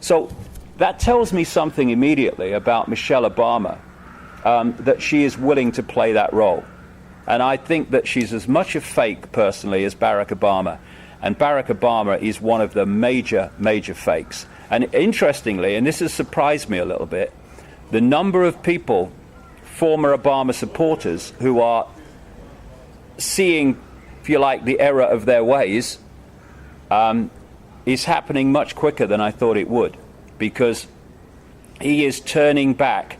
So that tells me something immediately about Michelle Obama, that she is willing to play that role. And I think that she's as much a fake, personally, as Barack Obama. And Barack Obama is one of the major, major fakes. And interestingly, and this has surprised me a little bit, the number of people, former Obama supporters, who are seeing, if you like, the error of their ways, is happening much quicker than I thought it would, because he is turning back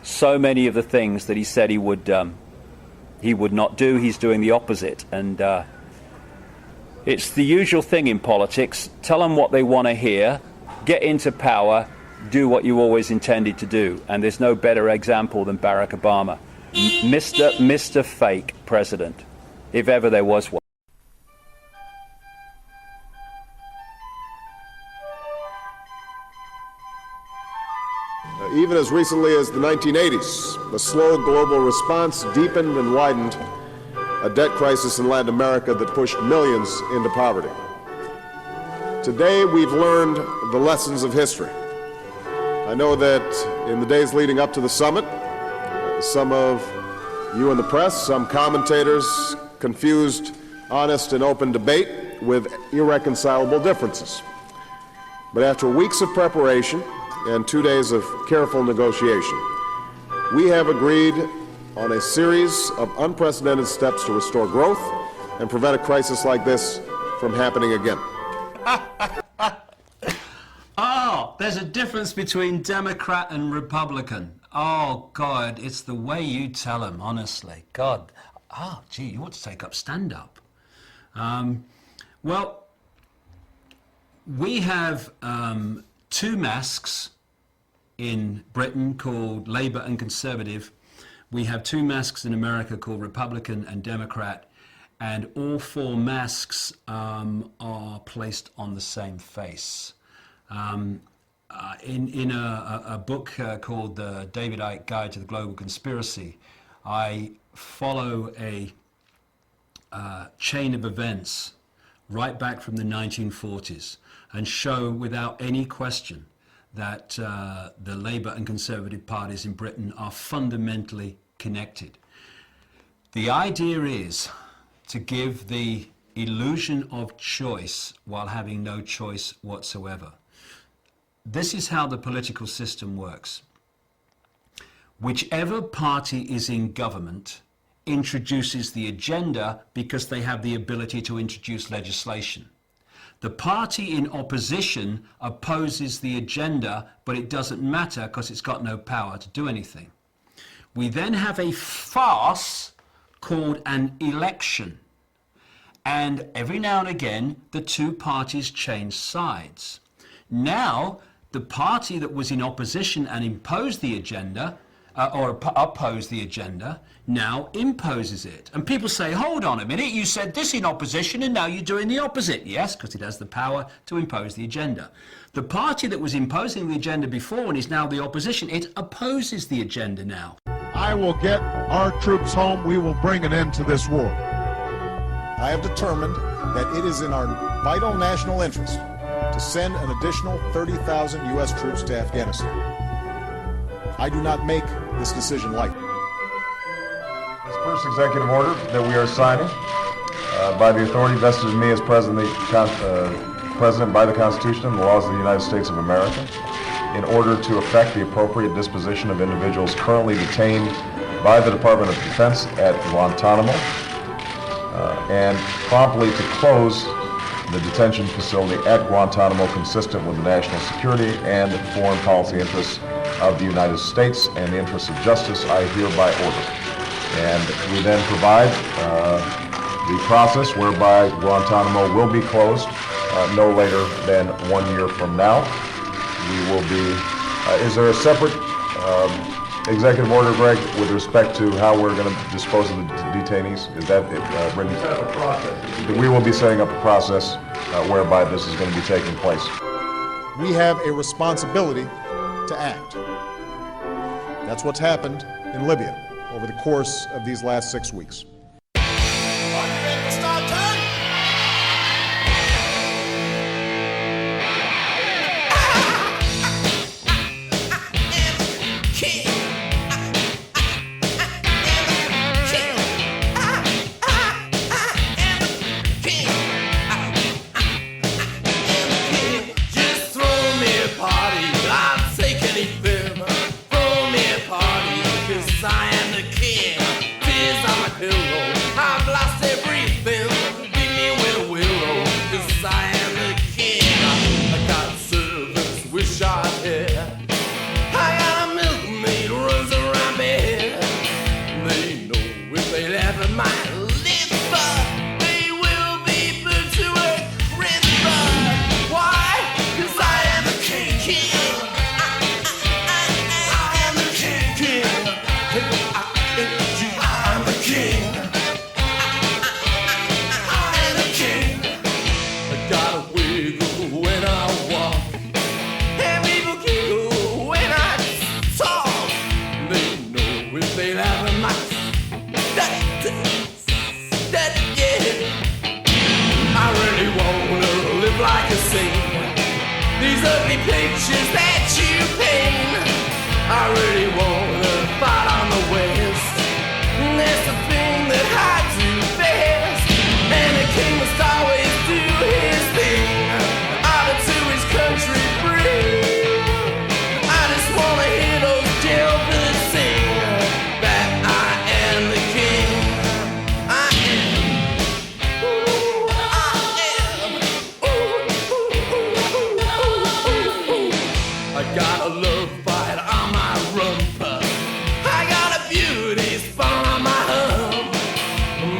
so many of the things that he said he would not do. He's doing the opposite. And it's the usual thing in politics. Tell them what they want to hear, get into power, do what you always intended to do. And there's no better example than Barack Obama. Mr. Fake President, if ever there was one. Even as recently as the 1980s, the slow global response deepened and widened a debt crisis in Latin America that pushed millions into poverty. Today, we've learned the lessons of history. I know that in the days leading up to the summit, some of you in the press, some commentators confused honest and open debate with irreconcilable differences. But after weeks of preparation and 2 days of careful negotiation, we have agreed on a series of unprecedented steps to restore growth and prevent a crisis like this from happening again. Oh, there's a difference between Democrat and Republican. Oh, God, it's the way you tell them, honestly. God, gee, you ought to take up stand-up. Well, we have two masks in Britain called Labour and Conservative. We have two masks in America called Republican and Democrat, and all four masks are placed on the same face. In a book called The David Icke Guide to the Global Conspiracy, I follow a chain of events right back from the 1940s and show without any question that the Labour and Conservative parties in Britain are fundamentally connected. The idea is to give the illusion of choice while having no choice whatsoever. This is how the political system works. Whichever party is in government introduces the agenda because they have the ability to introduce legislation. The party in opposition opposes the agenda, but it doesn't matter because it's got no power to do anything. We then have a farce called an election. And every now and again, the two parties change sides. Now, the party that was in opposition and imposed the agenda, or opposed the agenda, now imposes it. And people say, hold on a minute, you said this in opposition and now you're doing the opposite. Yes, because it has the power to impose the agenda. The party that was imposing the agenda before and is now the opposition, it opposes the agenda now. I will get our troops home. We will bring an end to this war. I have determined that it is in our vital national interest to send an additional 30,000 U.S. troops to Afghanistan. I do not make this decision lightly. This first executive order that we are signing by the authority vested in me as President by the Constitution and the laws of the United States of America, in order to effect the appropriate disposition of individuals currently detained by the Department of Defense at Guantanamo, and promptly to close the detention facility at Guantanamo consistent with the national security and foreign policy interests of the United States and the interests of justice, I hereby order. And we then provide the process whereby Guantanamo will be closed no later than 1 year from now. We will be, is there a separate executive order, Greg, with respect to how we're going to dispose of the detainees? Is that written? Set up a process. We will be setting up a process whereby this is going to be taking place. We have a responsibility to act. That's what's happened in Libya over the course of these last 6 weeks. these ugly pictures that you paint. I really wanna fight on the West. That's the thing that hides you best. And the king must always do his thing, honor to his country bring. I just wanna hear those jailbirds sing that I am the king. I am. Ooh, I am. Ooh, ooh, ooh, ooh, ooh, ooh. I got a love fight on my rumpa. I got a beauty spawn on my hump.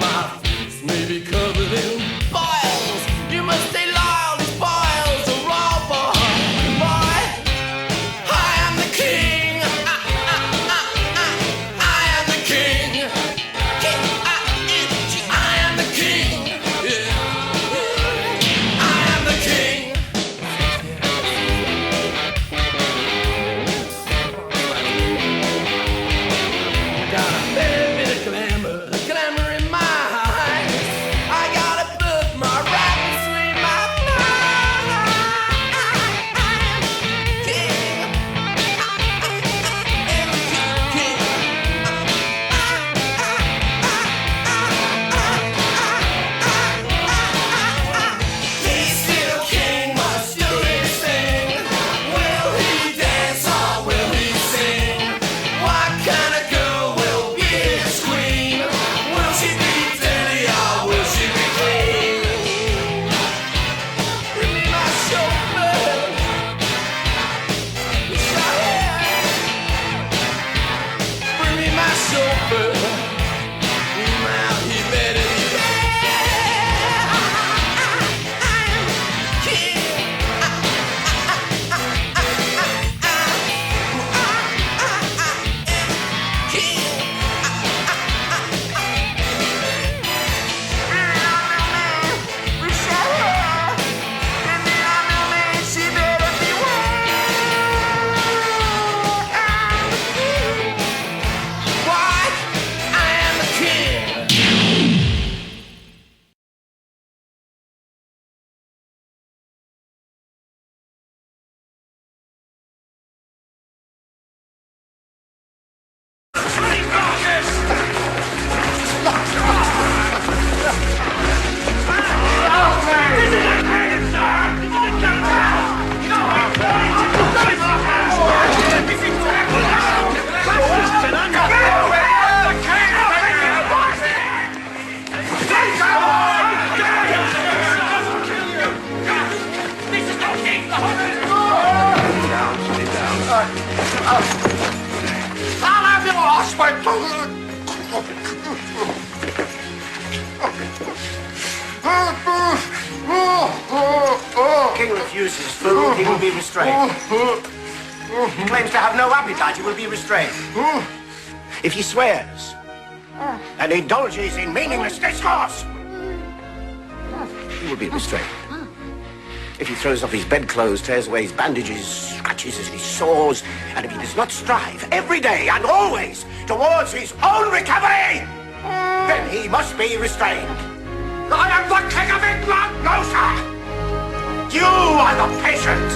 My face may be covered in boils. You must stay loyal, these boils are raw, boy. I am the king. I am the king. I am the king. Yeah. I am the king. Got a fair bit of glamour in my eyes. I gotta put my rap between my thighs. I am king. I am king. He's still king, must do his thing. Will he dance or will he sing? What kind of girl will be his queen? Will she be dirty or will she be clean? Bring me my chauffeur. Wish I had. Bring me my chauffeur. Now he better be bad. I am king. I'll have you lost, my King refuses food, he will be restrained. He claims to have no appetite, he will be restrained. If he swears and indulges in meaningless discourse, he will be restrained. If he throws off his bedclothes, tears away his bandages, scratches his sores, and if he does not strive every day and always towards his own recovery, then he must be restrained. I am the King of England, no, sir! You are the patient!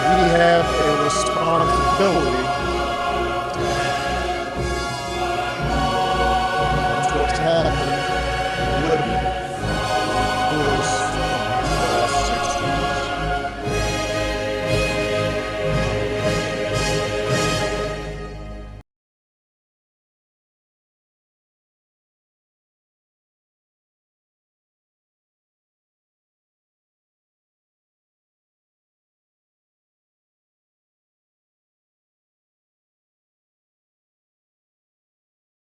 We have a responsibility